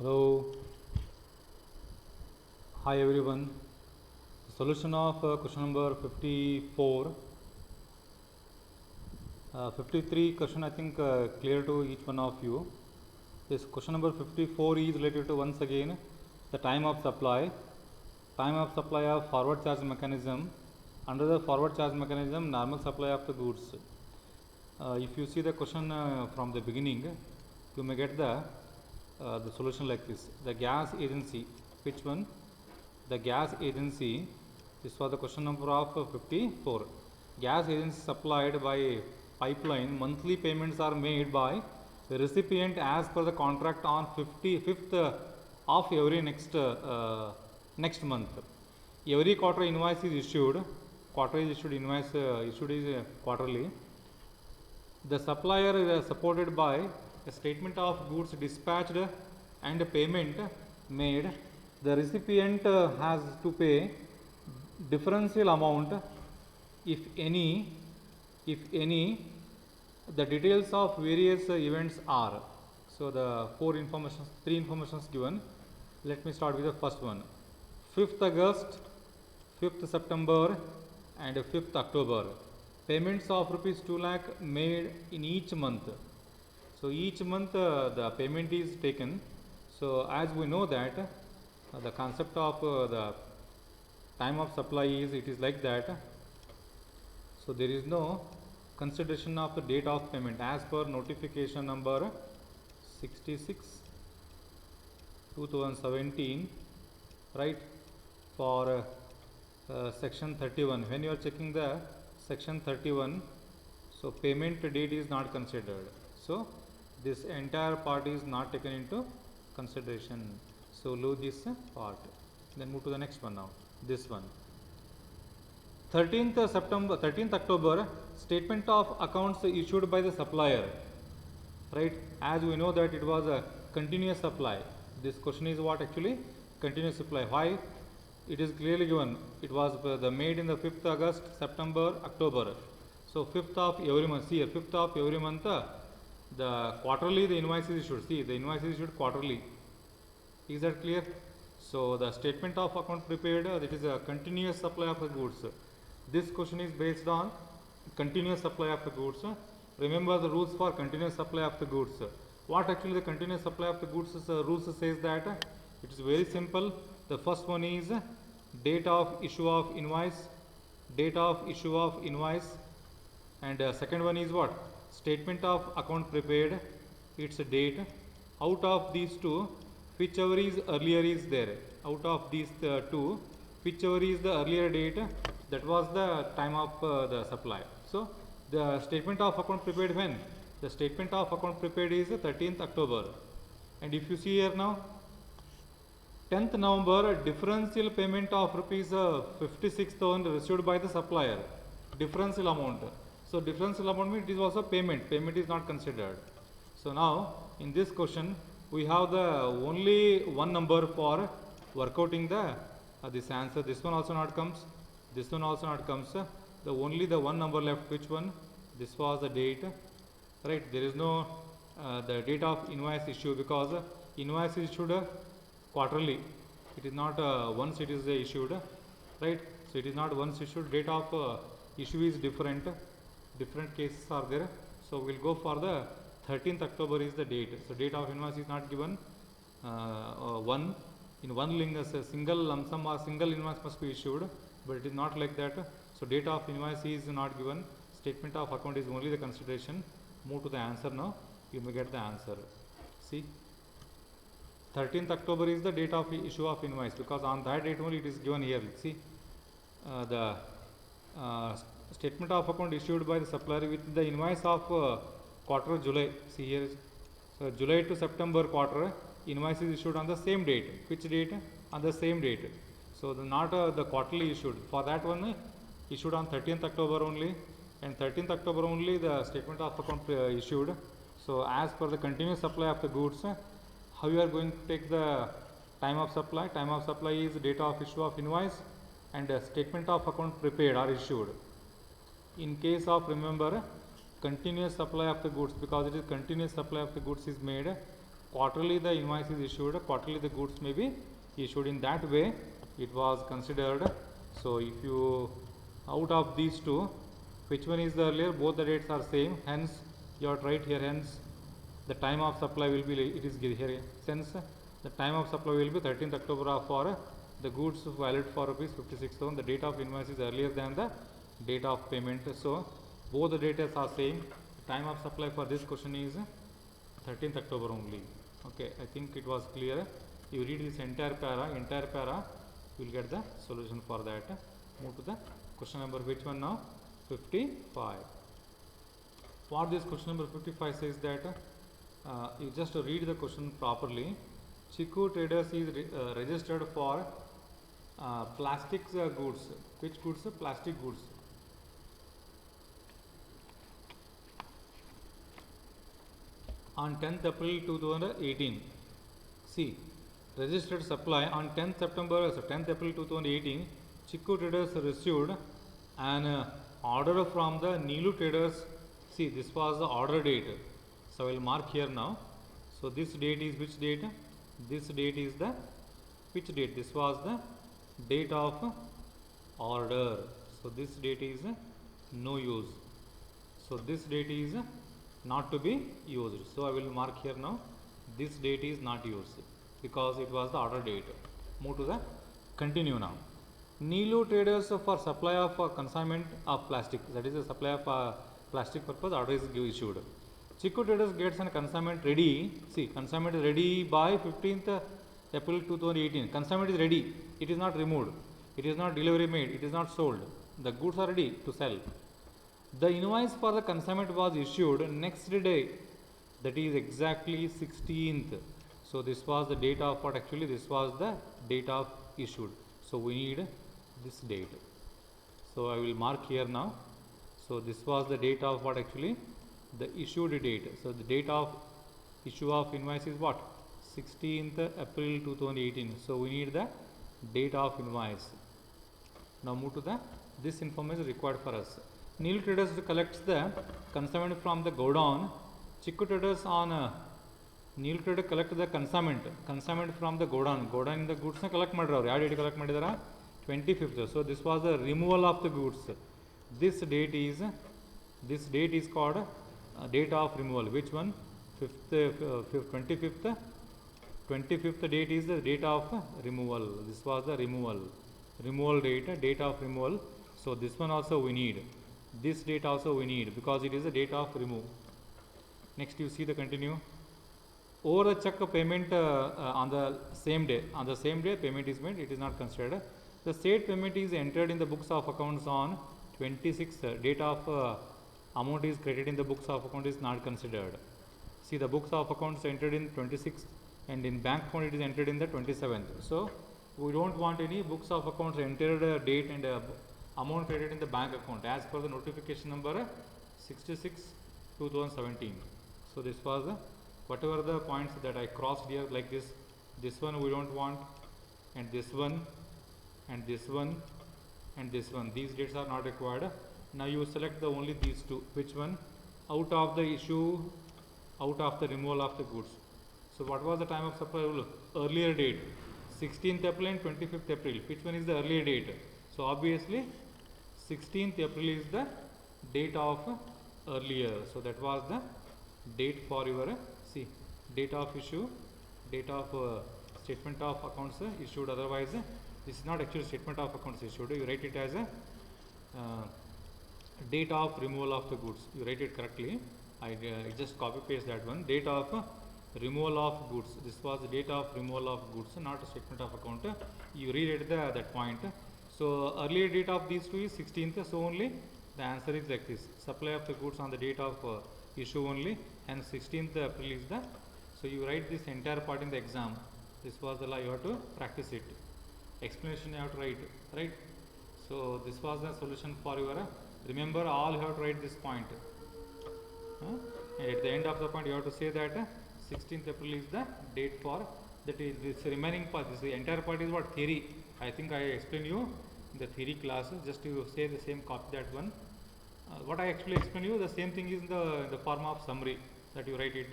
Hello, hi everyone. The solution of question number 54, 53 question I think clear to each one of you. This question number 54 is related to once again the time of supply of forward charge mechanism. Under the forward charge mechanism, normal supply of the goods. If you see the question from the beginning, you may get the solution like this. The gas agency, which one? The gas agency, this was the question number of 54. Gas agency supplied by pipeline, monthly payments are made by the recipient as per the contract on 55th of every next month. Every quarter invoice is issued. Quarter is issued, invoice issued is quarterly. The supplier is supported by a statement of goods dispatched and a payment made. The recipient has to pay differential amount if any. The details of various events are. So the three informations given. Let me start with the first one. 5th August, 5th September and 5th October. Payments of rupees 2 lakh made in each month. So each month the payment is taken. So as we know that the concept of the time of supply is, it is like that. So there is no consideration of the date of payment as per notification number 66 2017, right, for section 31. When you are checking the section 31, so payment date is not considered. So this entire part is not taken into consideration. So leave this part. Then move to the next one now. This one. 13th October, statement of accounts issued by the supplier. Right? As we know that it was a continuous supply. This question is what actually? Continuous supply. Why? It is clearly given. It was the made in the 5th August, September, October. So 5th of every month. See here, 5th of every month, the quarterly the invoice is issued. See, the invoice is issued quarterly. Is that clear? So the statement of account prepared, that is a continuous supply of the goods. This question is based on continuous supply of the goods. Remember the rules for continuous supply of the goods. What actually the continuous supply of the goods rules says that it is very simple. The first one is date of issue of invoice, and second one is what? Statement of account prepared, its a date. Out of these two, whichever is earlier is there. Out of these two, whichever is the earlier date, that was the time of the supply. So the statement of account prepared when? The statement of account prepared is 13th October. And if you see here now, 10th November, differential payment of rupees 56,000 received by the supplier. Differential amount. So differential amount means it is also payment. Payment is not considered. So now in this question, we have the only one number for workouting the this answer. This one also not comes. This one also not comes. The only the one number left. Which one? This was the date. Right? There is no the date of invoice issue, because invoice is issued quarterly. It is not once it is issued. Right? So it is not once issued. Date of issue is different. Different cases are there. So we will go for the 13th October is the date. So date of invoice is not given. One in one link, a single lump sum or single invoice must be issued, but it is not like that. So date of invoice is not given. Statement of account is only the consideration. Move to the answer now. You may get the answer. See, 13th October is the date of issue of invoice, because on that date only it is given here. See, the statement of account issued by the supplier with the invoice of quarter July. See here, so July to September quarter invoice is issued on the same date. Which date? On the same date. So not the quarterly issued. For that one issued on 13th October only, and 13th October only the statement of account issued. So as per the continuous supply of the goods, how you are going to take the time of supply? Time of supply is date of issue of invoice and statement of account prepared or issued. In case of, remember, continuous supply of the goods, because it is continuous supply of the goods is made, quarterly the invoice is issued, quarterly the goods may be issued. In that way it was considered. So if you out of these two, which one is the earlier? Both the dates are same, hence you have to write here, hence the time of supply will be, it is here, since the time of supply will be 13th October for the goods valid for rupees 56,000. The date of invoice is earlier than the date of payment. So both the dates are same. The time of supply for this question is 13th October only. Okay, I think it was clear. You read this entire para, you will get the solution for that. Move to the question number, which one now? 55. What this question number 55 says that, you just read the question properly. Chiku Traders is registered for plastic goods. Which goods? Plastic goods. On 10th April 2018. See, registered supply on 10th September, so 10th April 2018, Chiku Traders received an order from the Nilu Traders. See, this was the order date. So I will mark here now. So this date is which date? This date is the which date? This was the date of order. So this date is no use. So this date is not to be used. So I will mark here now. This date is not used because it was the order date. Move to the continue now. Nilu Traders for supply of consignment of plastic. That is the supply of plastic purpose order is issued. Chiku Traders gets an consignment ready. See, consignment is ready by 15th April 2018. Consignment is ready. It is not removed. It is not delivery made. It is not sold. The goods are ready to sell. The invoice for the consignment was issued next day. That is exactly 16th. So this was the date of what? Actually this was the date of issued. So we need this date. So I will mark here now. So this was the date of what? Actually the issued date. So the date of issue of invoice is what? 16th April 2018. So we need the date of invoice. Now move to the this information is required for us. Nilu Traders collects the consignment from the godown. Chiku Traders on Nilu Trader collect the consignment from the godown. Godown in the goods collect madra. ಯಾವ date collect ಮಾಡಿದಾರ? 25th. So this was the removal of the goods. This date is called date of removal. Which one? 25th. 25th date is the date of removal. This was the removal date of removal. So this one also we need. This date also we need because it is the date of remove. Next you see the continue. Over the check payment on the same day. On the same day payment is made. It is not considered. The said payment is entered in the books of accounts on 26th. Date of amount is credited in the books of account is not considered. See, the books of accounts entered in 26th and in bank account it is entered in the 27th. So we don't want any books of accounts entered date and amount credited in the bank account as per the notification number 66 2017. So this was whatever the points that I crossed here like this. This one we don't want, and this one, and this one, and this one. These dates are not required. Now you select the only these two. Which one? Out of the issue, out of the removal of the goods. So what was the time of supply? Earlier date 16th April and 25th April. Which one is the earlier date? So obviously 16th April is the date of earlier. So that was the date for your see date of issue, date of statement of accounts issued. Otherwise this is not actually statement of accounts issued. You write it as a date of removal of the goods. You write it correctly. I just copy paste that one. Date of removal of goods. This was the date of removal of goods, not a statement of account. You reread that point. So earlier date of these two is 16th. So only the answer is like this. Supply of the goods on the date of issue only, and 16th April is the. So you write this entire part in the exam. This was the law. You have to practice it. Explanation you have to write, right? So this was the solution for your. Remember, all you have to write this point. And at the end of the point, you have to say that 16th April is the date for that is this remaining part. This entire part is what? Theory. I think I explained you in the theory class. Just you say the same, copy that one. What I actually explained you, the same thing is in the form of summary that you write it.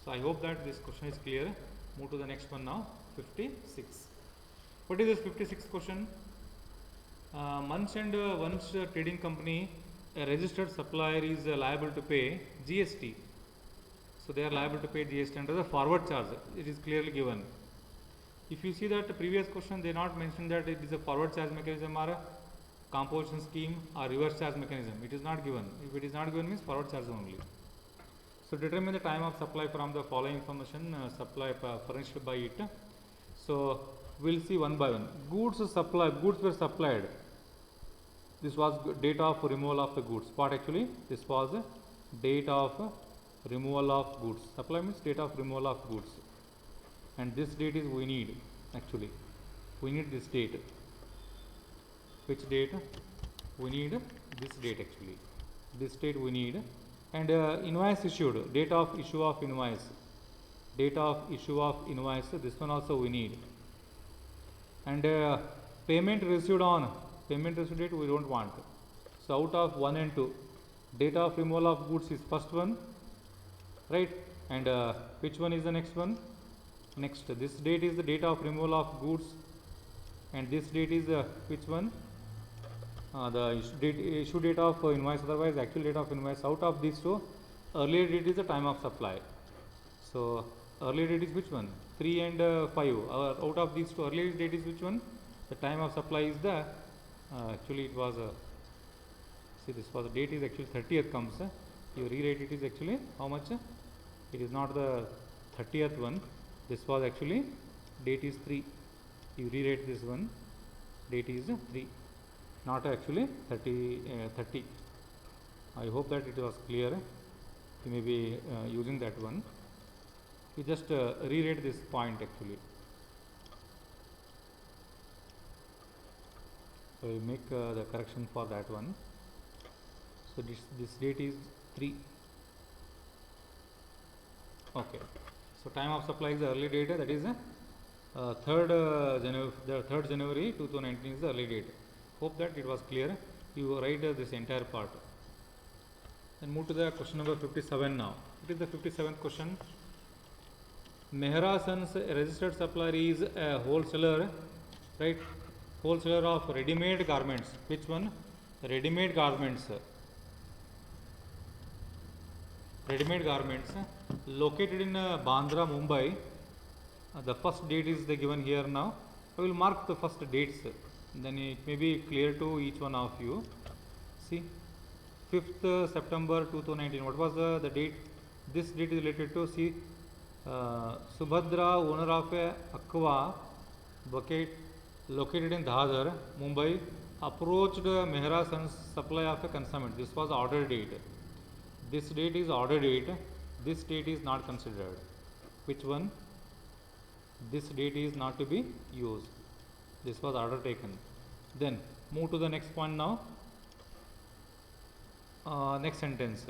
So I hope that this question is clear. Move to the next one now. 56. What is this 56 question? Munch and Wunsch trading company, a registered supplier, is liable to pay GST. So they are liable to pay GST under the forward charge. It is clearly given. If you see that the previous question, they not mentioned that it is a forward charge mechanism or a composition scheme or reverse charge mechanism. It is not given. If it is not given, means forward charge only. So determine the time of supply from the following information furnished by it. So we'll see one by one. Goods were supplied. This was date of removal of the goods. What actually? This was date of removal of goods. Supply means date of removal of goods. And this date is we need actually. We need this date. Which date? We need this date actually. This date we need. And invoice issued. Date of issue of invoice. Date of issue of invoice. This one also we need. And payment received on. Payment received date we don't want. So out of 1 and 2. Date of removal of goods is first one. Right? And which one is the next one? Next. This date is the date of removal of goods. And this date is which one? The issue date of invoice, otherwise actual date of invoice. Out of these two, earlier date is the time of supply. So earlier date is which one? 3 and 5. Out of these two, earlier date is which one? The time of supply is the actually it was see this was the date is actually 30th comes. You rewrite it is actually how much? It is not the 30th one. This was actually date is 3. You rewrite this one. Date is 3. Not actually 30. I hope that it was clear. You may be using that one. You just rewrite this point actually. So you make the correction for that one. So this date is 3. Okay. So time of supply is the early date. That is 3rd January 2019 is the early date. Hope that it was clear. You write this entire part. Then move to the question number 57 now. It is the 57th question. Mehra Sons registered supplier is a wholesaler, right? Wholesaler of ready-made garments. Which one? Ready-made garments. Ready-made garments located in Bandra, Mumbai. The first date is given here now. I will mark the first dates. Then it may be clear to each one of you. See, 5th September 2019. What was the date? This date is related to see Subhadra, owner of a Aqua bucket located in Dadar, Mumbai, approached Mehra Sons supply of a consignment. This was order date. This date is order date. This date is not considered. Which one? This date is not to be used. This was order taken. Then move to the next point now. Next sentence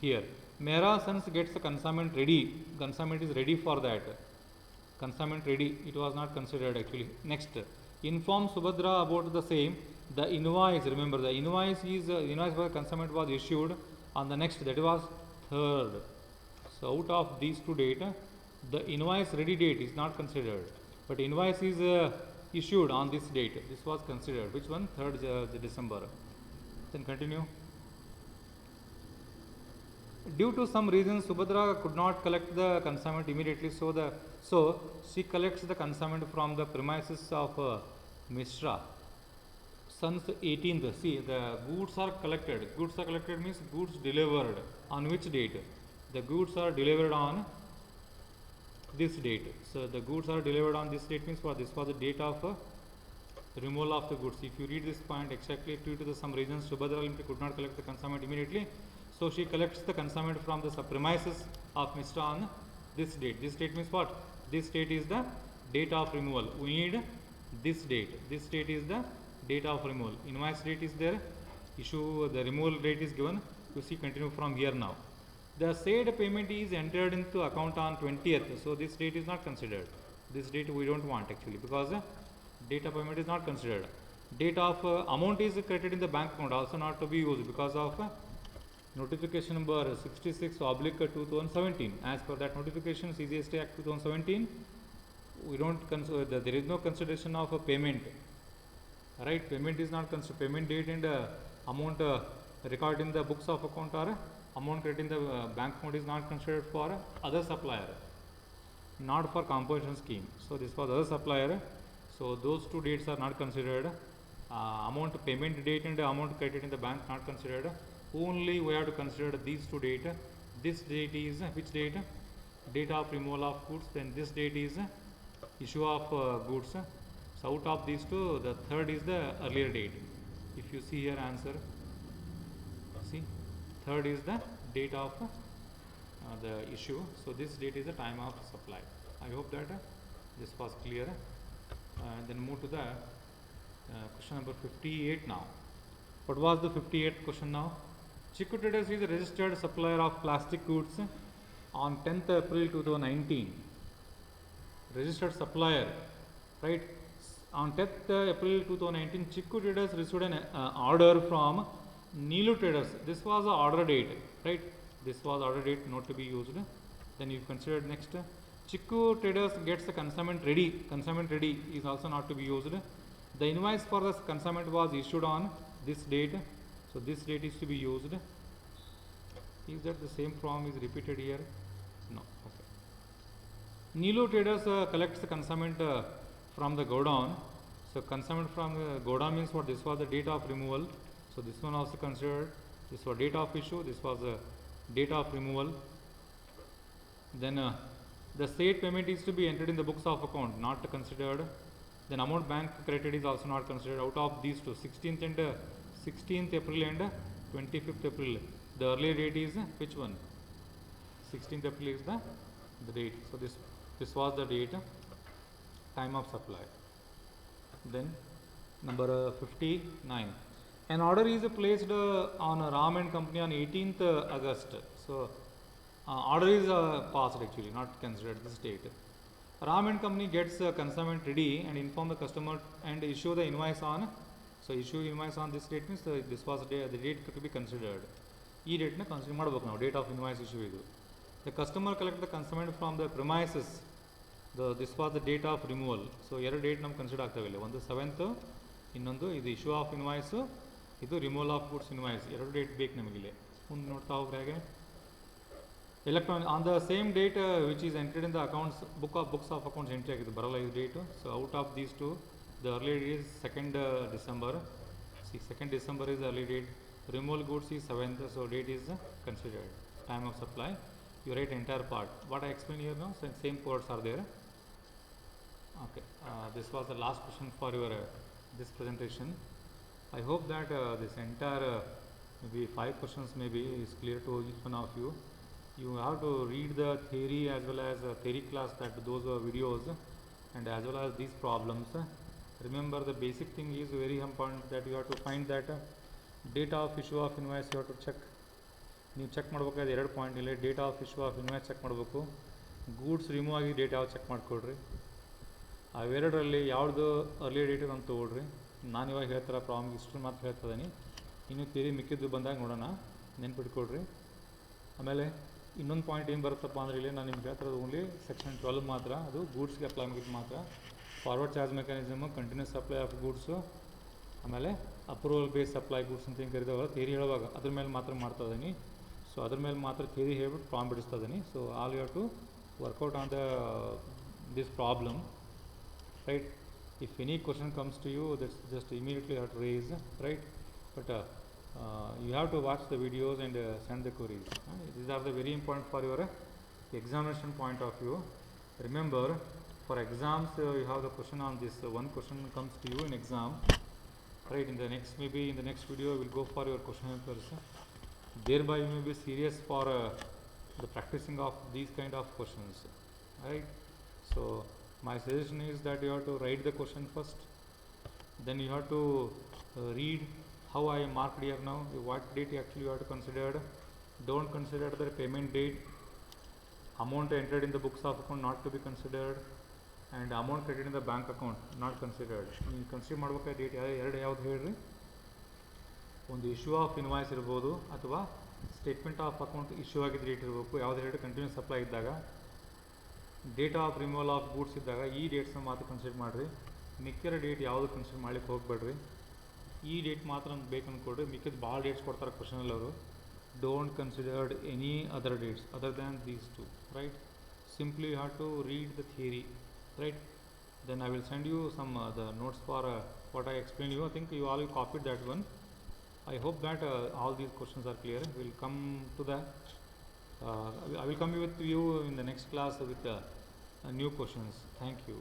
here. Mehra Sons gets the consignment ready. Consignment is ready for that. Consignment ready. It was not considered actually. Next. Inform Subhadra about the same. The invoice. Remember the invoice is invoice for the consignment was issued on the next. That was 3rd. So out of these two data, the invoice ready date is not considered. But invoice is issued on this date. This was considered. Which one? 3rd December. Then continue. Due to some reasons, Subhadra could not collect the consignment immediately. So she collects the consignment from the premises of Mishra. Sons 18th. See, the goods are collected. Goods are collected means goods delivered. On which date? The goods are delivered on this date. So the goods are delivered on this date means what? This was the date of removal of the goods. If you read this point exactly, due to some reasons, Subhadra Limited could not collect the consignment immediately. So she collects the consignment from the premises of Mishra on this date. This date means what? This date is the date of removal. We need this date. This date is the date of removal. Invoice date is there. Issue the removal date is given. You see, continue from here now. The said payment is entered into account on 20th. So this date is not considered. This date we don't want actually because date of payment is not considered. Date of amount is credited in the bank account also not to be used because of notification number 66/2017. As per that notification, CGST Act 2017, we don't consider, there is no consideration of a payment, right? Payment is not considered. Payment date and amount recorded in the books of account or amount credited in the bank account is not considered for other supplier, not for compulsion scheme. So this was other supplier. So those two dates are not considered. Amount payment date and amount credited in the bank not considered. Only we have to consider these two date. This date is which date? Date of removal of goods. Then this date is issue of goods. So out of these two, the third is the earlier date. If you see here answer, see, third is the date of the issue. So this date is the time of supply. I hope that this was clear. Then move to the question number 58 now. What was the 58th question now? Chikku Traders is a registered supplier of plastic goods on 10th April 2019. Registered supplier, right? On 10th April 2019, Chikku Traders received an order from Neelu Traders. This was the order date, right? This was order date not to be used. Then you consider next. Chikku Traders gets the consignment ready. Consignment ready is also not to be used. The invoice for the consignment was issued on this date. So this date is to be used. Is that the same form is repeated here? No. Okay. Neelu Traders collects the consignment from the godown. So consignment from the godown means what? This was the date of removal. So this one also considered. This was date of issue. This was the date of removal. Then the said payment is to be entered in the books of account, not considered. Then amount bank credited is also not considered. Out of these two, 16th April and 25th April. The earlier date is which one? 16th April is the date. So this was the date, time of supply. Then number 59. An order is placed on Ram and Company on 18th August. So order is passed actually, not considered this date. Ram and Company gets consignment ready and inform the customer and issue the invoice on. So issue invoice on this date means this was the date to be considered. E date na consider ಮಾಡಬೇಕು ನಾವು, date of invoice issue ಇದು. The customer collect the consignment from the premises. This was the date of removal. So ಎರಡು date ನಮ್ಗೆ consider ಆಗ್ತವೆ ಇಲ್ಲಿ. ಒಂದು 7th, ಇನ್ನೊಂದು ಇದು ಇಶ್ಯೂ ಆಫ್ ಇನ್ವಾಯ್ಸು, ಇದು ರಿಮೂವಲ್ ಆಫ್ ಗುಡ್ಸ್ ಇನ್ವಾಯ್ಸ್. ಎರಡು ಡೇಟ್ ಬೇಕು ನಮಗಿಲ್ಲಿ. ಮುಂದೆ ನೋಡ್ತಾ ಹೋಗ್ರೆ ಹಾಗೆ. Electronic on the same date which is entered in the accounts books of accounts entry ಆಗಿದೆ, ಬರಲ್ಲ ಈ date. So out of these two, the early date is 2nd December. See, 2nd December is the early date. Removal goods is 7th, so date is considered. Time of supply, you write entire part. What I explain here now, same words are there. Okay, this was the last question for your this presentation. I hope that this entire maybe 5 questions maybe is clear to each one of you. You have to read the theory as well as theory class, that those videos, and as well as these problems. Remember, the basic thing is very important, that you have to find that date of issue of invoice you have to check. ನೀವು check ಮಾಡ್ಬೇಕಾದ್ರೆ 2 point ಇಲ್ಲಿ, date of issue of invoice check ಮಾಡಬೇಕು, goods remove ಆಗಿ date ಯಾವ್ದು check ಮಾಡಿಕೊಡ್ರಿ. ಅವೆರಡರಲ್ಲಿ ಯಾವುದು early date ಅಂತ ತೊಗೊಳ್ರಿ. ನಾನು ಇವಾಗ ಹೇಳ್ತಾರ ಪ್ರಾಬ್ಲಮ್ ಇಷ್ಟು ಮಾತ್ರ ಹೇಳ್ತಿದ್ದೀನಿ, ಇನ್ನು ಥಿಯರಿ ಮಿಕ್ಕಿದ್ದು ಬಂದಾಗ ನೋಡೋಣ, ನೆನ್ಪಿಟ್ಕೊಳ್ರಿ. ಆಮೇಲೆ ಇನ್ನೊಂದು ಪಾಯಿಂಟ್ ಏನು ಬರುತ್ತಪ್ಪ ಅಂದರೆ, ಇಲ್ಲಿ ನಾನು ನಿಮ್ಗೆ ಹೇಳ್ತಿರೋದು ಓನ್ಲಿ ಸೆಕ್ಷನ್ 12 ಮಾತ್ರ, ಅದು ಗೂಡ್ಸ್ಗೆ ಅಪ್ಲೈ ಆಗಿದ್ದು ಮಾತ್ರ. Forward charge mechanism, continuous supply of goods, ಆಮೇಲೆ ಅಪ್ರೂವಲ್ ಬೇಸ್ ಸಪ್ಲೈ ಗೂಡ್ಸ್ ಅಂತ ಹಿಂಗೆ ಕರಿದವಾಗ ಥಿಯರಿ ಹೇಳುವಾಗ ಅದ್ರ ಮೇಲೆ ಮಾತ್ರ ಮಾಡ್ತಾ ಇದ್ದೀನಿ. ಸೊ ಅದ್ರ ಮೇಲೆ ಮಾತ್ರ ಥಿಯರಿ ಹೇಳ್ಬಿಟ್ಟು ಪ್ರಾಬ್ಲಮ್ ಬಿಡಿಸ್ತಾ ಇದ್ದೀನಿ. So all you have to work out on this problem, right. If any question comes to you, that's just immediately have to raise, right. But you have to watch the videos and send the queries. These are the very important for your examination point of view. Remember, for exams you have the question on this. One question comes to you in exam, right? In the next, maybe in the next video, we will go for your question papers. Thereby you may be serious for the practicing of these kind of questions, right? So my suggestion is that you have to write the question first, then you have to read how I marked here now, what date actually you have to consider. Don't consider the payment date, amount entered in the books of account not to be considered, and amount credited in the bank account not considered. ನೀವು consider ಮಾಡ್ಬೇಕಾದ್ರೆ date ಎರಡು ಯಾವ್ದು ಹೇಳ್ರಿ, ಒಂದು issue of invoice ಇರ್ಬೋದು ಅಥವಾ statement of account issue ಆಗಿದ್ದ date ಇರಬೇಕು. ಯಾವುದೇ ಡೇಟ್ ಕಂಟಿನ್ಯೂಸ್ ಸಪ್ಲೈ ಇದ್ದಾಗ, date of removal of goods ಇದ್ದಾಗ ಈ ಡೇಟ್ಸ್ನ ಮಾತ್ರ ಕನ್ಸಿಡರ್ ಮಾಡಿರಿ. ಮಿಕ್ಕಿರೋ ಡೇಟ್ ಯಾವುದು ಕನ್ಸಿಡರ್ ಮಾಡ್ಲಿಕ್ಕೆ ಹೋಗ್ಬೇಡ್ರಿ. ಈ ಡೇಟ್ ಮಾತ್ರ ನಮ್ಗೆ ಬೇಕು ಅಂದ್ಕೊಡ್ರಿ. ಮಿಕ್ಕಿದ ಭಾಳ ಡೇಟ್ಸ್ ಕೊಡ್ತಾರೆ ಕ್ವಶನಲ್ಲಿ ಅವರು. Don't considered any other dates other than these two, right. Simply you have to read the theory, right? Then I will send you some the notes for what I explained you. I think you all copied that one. I hope that all these questions are clear. We will come to the I will come with you in the next class with new questions. Thank you.